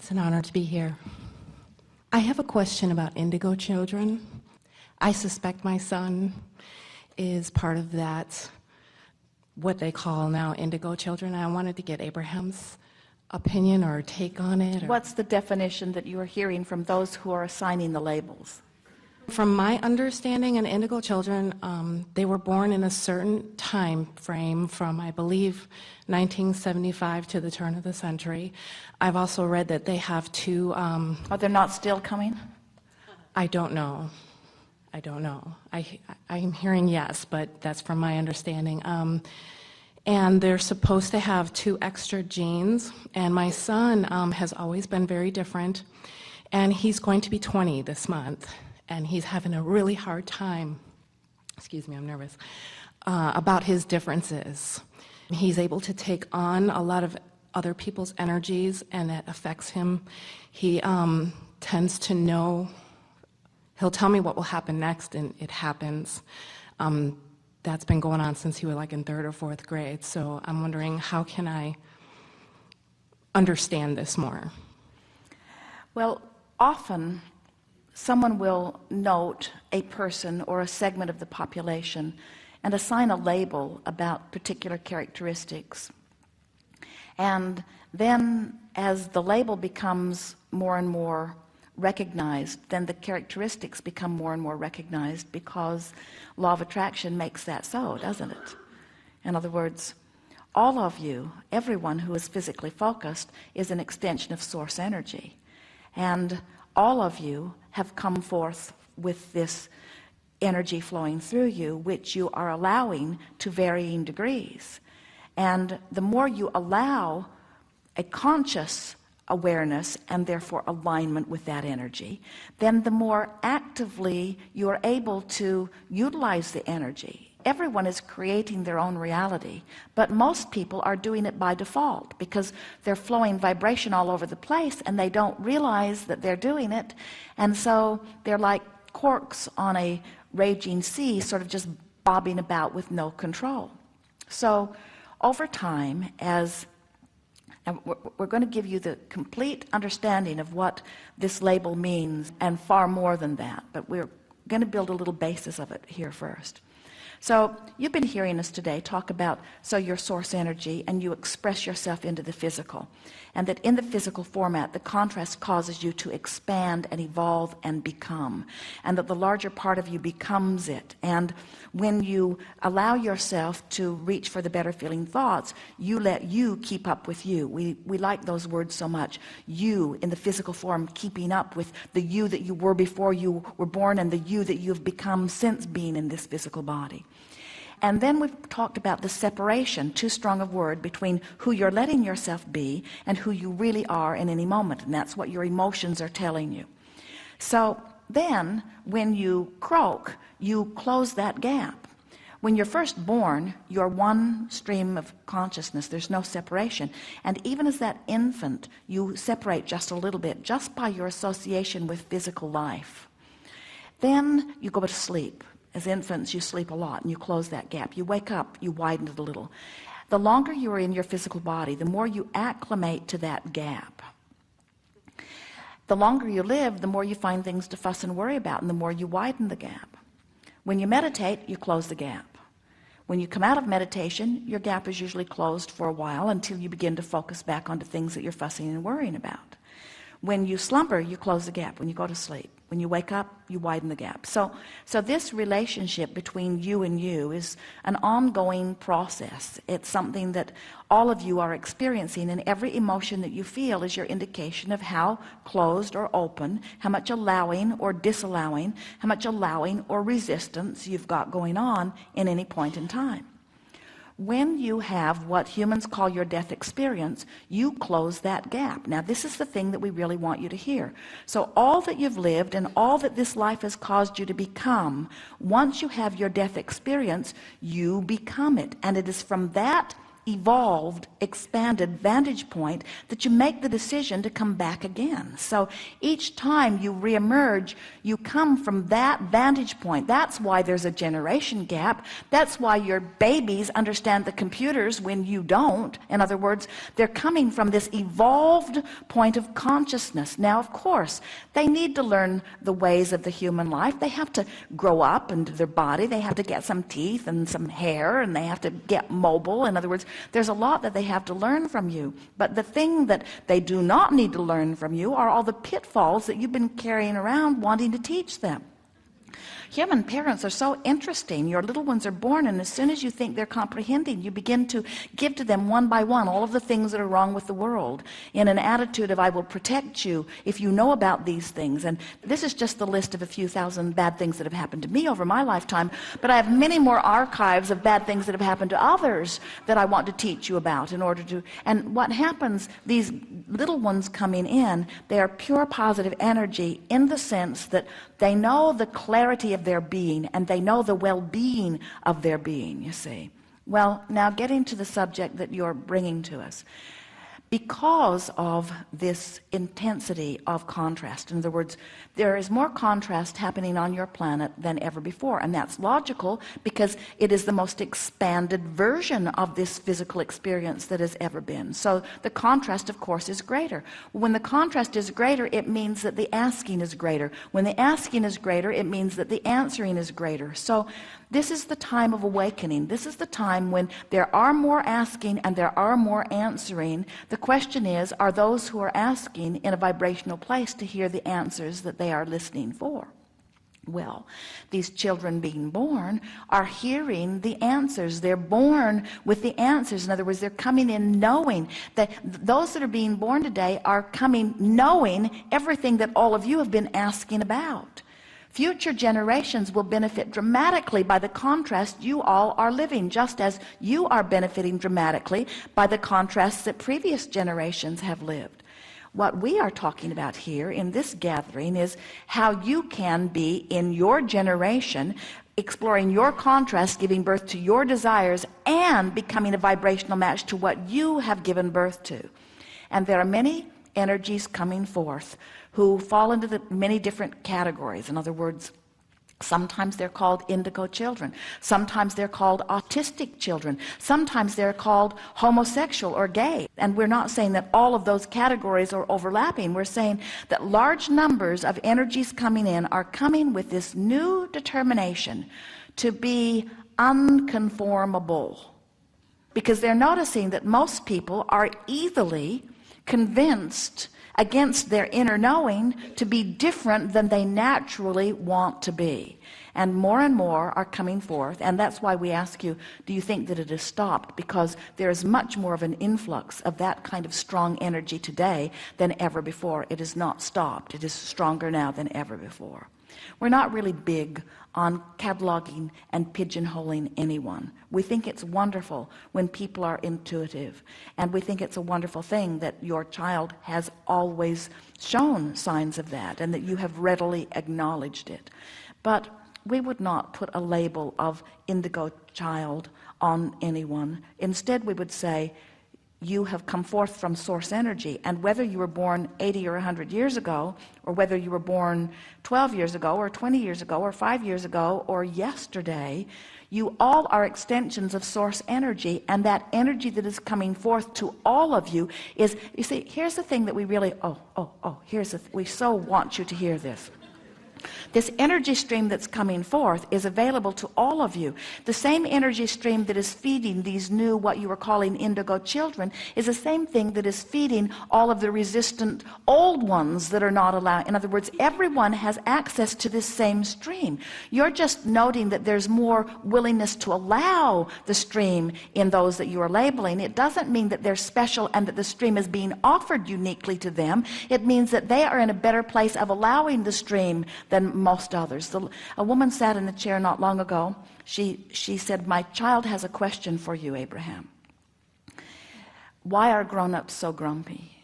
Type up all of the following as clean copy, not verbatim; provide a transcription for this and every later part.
It's an honor to be here. I have a question about indigo children. I suspect my son is part of that, what they call now indigo children. I wanted to get Abraham's opinion or take on it. What's the definition that you are hearing from those who are assigning the labels? From my understanding, an indigo children, they were born in a certain time frame from, I believe, 1975 to the turn of the century. I've also read that they have two... Oh, they're not still coming? I don't know. I don't know. I'm hearing yes, but that's from my understanding. And they're supposed to have 2 extra genes, and my son has always been very different, and he's going to be 20 this month. And he's having a really hard time, excuse me, I'm nervous, about his differences. He's able to take on a lot of other people's energies, and it affects him. He tends to know, he'll tell me what will happen next, and it happens. That's been going on since he was like in 3rd or 4th grade, so I'm wondering, how can I understand this more? Well, often someone will note a person or a segment of the population and assign a label about particular characteristics. And then as the label becomes more and more recognized, then the characteristics become more and more recognized, because law of attraction makes that so, doesn't it? In other words, all of you, everyone who is physically focused, is an extension of source energy. And all of you have come forth with this energy flowing through you, which you are allowing to varying degrees. And the more you allow a conscious awareness and therefore alignment with that energy, then the more actively you're able to utilize the energy. Everyone is creating their own reality, but most people are doing it by default because they're flowing vibration all over the place and they don't realize that they're doing it. And so they're like corks on a raging sea, sort of just bobbing about with no control. So over time, and we're going to give you the complete understanding of what this label means, and far more than that, but we're going to build a little basis of it here first. So you've been hearing us today talk about your source energy, and you express yourself into the physical, and that in the physical format the contrast causes you to expand and evolve and become, and that the larger part of you becomes it. And when you allow yourself to reach for the better feeling thoughts, you let you keep up with you. We like those words so much. You in the physical form, keeping up with the you that you were before you were born, and the you that you've become since being in this physical body. And then we've talked about the separation, too strong a word, between who you're letting yourself be and who you really are in any moment. And that's what your emotions are telling you. So then when you croak, you close that gap. When you're first born, you're one stream of consciousness. There's no separation. And even as that infant, you separate just a little bit, just by your association with physical life. Then you go to sleep. As infants, you sleep a lot, and you close that gap. You wake up, you widen it a little. The longer you are in your physical body, the more you acclimate to that gap. The longer you live, the more you find things to fuss and worry about, and the more you widen the gap. When you meditate, you close the gap. When you come out of meditation, your gap is usually closed for a while until you begin to focus back onto things that you're fussing and worrying about. When you slumber, you close the gap. When you go to sleep, when you wake up, you widen the gap. So this relationship between you and you is an ongoing process. It's something that all of you are experiencing, and every emotion that you feel is your indication of how closed or open, how much allowing or disallowing, how much allowing or resistance you've got going on in any point in time. When you have what humans call your death experience, you close that gap. Now, this is the thing that we really want you to hear. So all that you've lived and all that this life has caused you to become, once you have your death experience, you become it. And it is from that evolved, expanded vantage point that you make the decision to come back again. So each time you reemerge, you come from that vantage point. That's why there's a generation gap. That's why your babies understand the computers when you don't. In other words, they're coming from this evolved point of consciousness. Now, of course, they need to learn the ways of the human life. They have to grow up into their body. They have to get some teeth and some hair, and they have to get mobile. In other words, there's a lot that they have to learn from you. But the thing that they do not need to learn from you are all the pitfalls that you've been carrying around wanting to teach them. Human parents are so interesting. Your little ones are born, and as soon as you think they're comprehending, you begin to give to them one by one all of the things that are wrong with the world in an attitude of, I will protect you if you know about these things. And this is just the list of a few thousand bad things that have happened to me over my lifetime, but I have many more archives of bad things that have happened to others that I want to teach you about in order to. And what happens, these little ones coming in, they are pure positive energy in the sense that they know the clarity of their being, and they know the well-being of their being, you see. Well, now getting to the subject that you're bringing to us. Because of this intensity of contrast, in other words, there is more contrast happening on your planet than ever before, and that's logical because it is the most expanded version of this physical experience that has ever been. So the contrast, of course, is greater. When the contrast is greater, it means that the asking is greater. When the asking is greater, it means that the answering is greater. So this is the time of awakening. This is the time when there are more asking and there are more answering. The question is, are those who are asking in a vibrational place to hear the answers that they are listening for? Well, these children being born are hearing the answers. They're born with the answers. In other words, they're coming in knowing that those that are being born today are coming knowing everything that all of you have been asking about. Future generations will benefit dramatically by the contrast you all are living, just as you are benefiting dramatically by the contrasts that previous generations have lived. What we are talking about here in this gathering is how you can be in your generation exploring your contrast, giving birth to your desires, and becoming a vibrational match to what you have given birth to. And there are many energies coming forth who fall into the many different categories. In other words, sometimes they're called indigo children. Sometimes they're called autistic children. Sometimes they're called homosexual or gay. And we're not saying that all of those categories are overlapping. We're saying that large numbers of energies coming in are coming with this new determination to be unconformable. Because they're noticing that most people are easily convinced against their inner knowing to be different than they naturally want to be. And more are coming forth, and that's why we ask you, do you think that it has stopped? Because there is much more of an influx of that kind of strong energy today than ever before. It has not stopped. It is stronger now than ever before. We're not really big on cataloging and pigeonholing anyone. We think it's wonderful when people are intuitive, and we think it's a wonderful thing that your child has always shown signs of that and that you have readily acknowledged it. But we would not put a label of indigo child on anyone. Instead, we would say, you have come forth from source energy, and whether you were born 80 or 100 years ago, or whether you were born 12 years ago or 20 years ago or 5 years ago or yesterday, you all are extensions of source energy, and that energy that is coming forth to all of you is, you see, here's the thing that we really, we so want you to hear this. This energy stream that's coming forth is available to all of you. The same energy stream that is feeding these new, what you were calling indigo children, is the same thing that is feeding all of the resistant old ones that are not allowed. In other words, everyone has access to this same stream. You're just noting that there's more willingness to allow the stream in those that you are labeling. It doesn't mean that they're special and that the stream is being offered uniquely to them. It means that they are in a better place of allowing the stream than most others. A woman sat in the chair not long ago. She said, my child has a question for you, Abraham. Why are grown-ups so grumpy?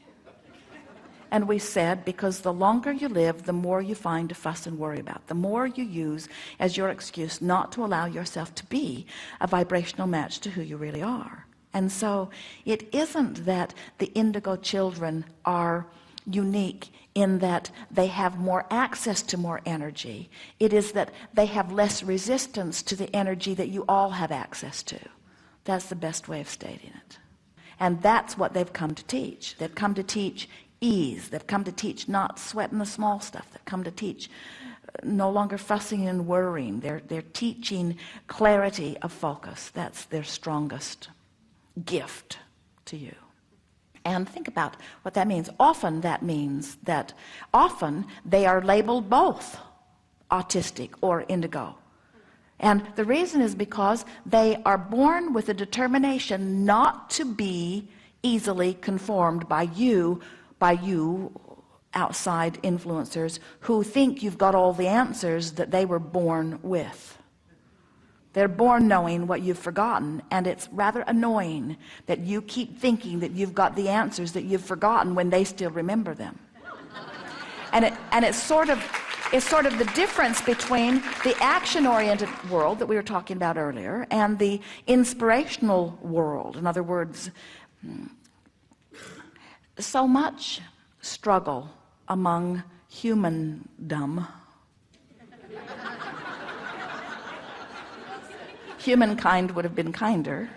And we said, because the longer you live, the more you find to fuss and worry about. The more you use as your excuse not to allow yourself to be a vibrational match to who you really are. And so it isn't that the indigo children are unique in that they have more access to more energy. It is that they have less resistance to the energy that you all have access to. That's the best way of stating it. And that's what they've come to teach. They've come to teach ease. They've come to teach not sweating the small stuff. They've come to teach no longer fussing and worrying. They're teaching clarity of focus. That's their strongest gift to you. And think about what that means. Often that means that often they are labeled both autistic or indigo. And the reason is because they are born with a determination not to be easily conformed by you outside influencers who think you've got all the answers that they were born with. They're born knowing what you've forgotten, and it's rather annoying that you keep thinking that you've got the answers that you've forgotten when they still remember them. And it's sort of the difference between the action-oriented world that we were talking about earlier and the inspirational world. In other words, so much struggle among humandom. Humankind would have been kinder.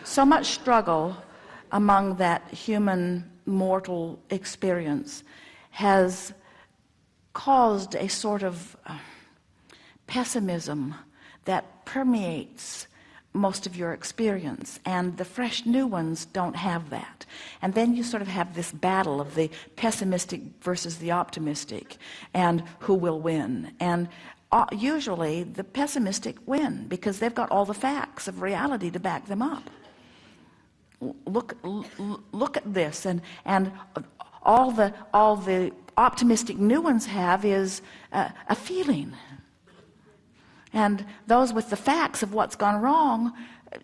So much struggle among that human mortal experience has caused a sort of pessimism that permeates most of your experience, and the fresh new ones don't have that. And then you sort of have this battle of the pessimistic versus the optimistic, and who will win. And usually the pessimistic win because they've got all the facts of reality to back them up. Look at this, and all the optimistic new ones have is a feeling. And those with the facts of what's gone wrong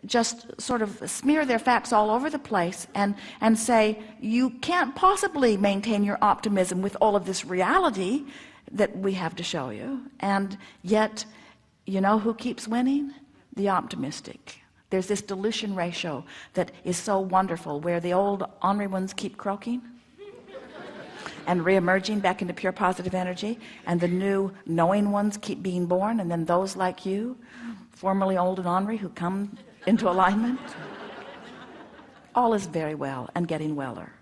just sort of smear their facts all over the place and say, you can't possibly maintain your optimism with all of this reality that we have to show you. And yet, you know who keeps winning? The optimistic. There's this dilution ratio that is so wonderful, where the old ornery ones keep croaking and re-emerging back into pure positive energy, and the new knowing ones keep being born, and then those like you, formerly old and ornery, who come into alignment. All is very well and getting weller.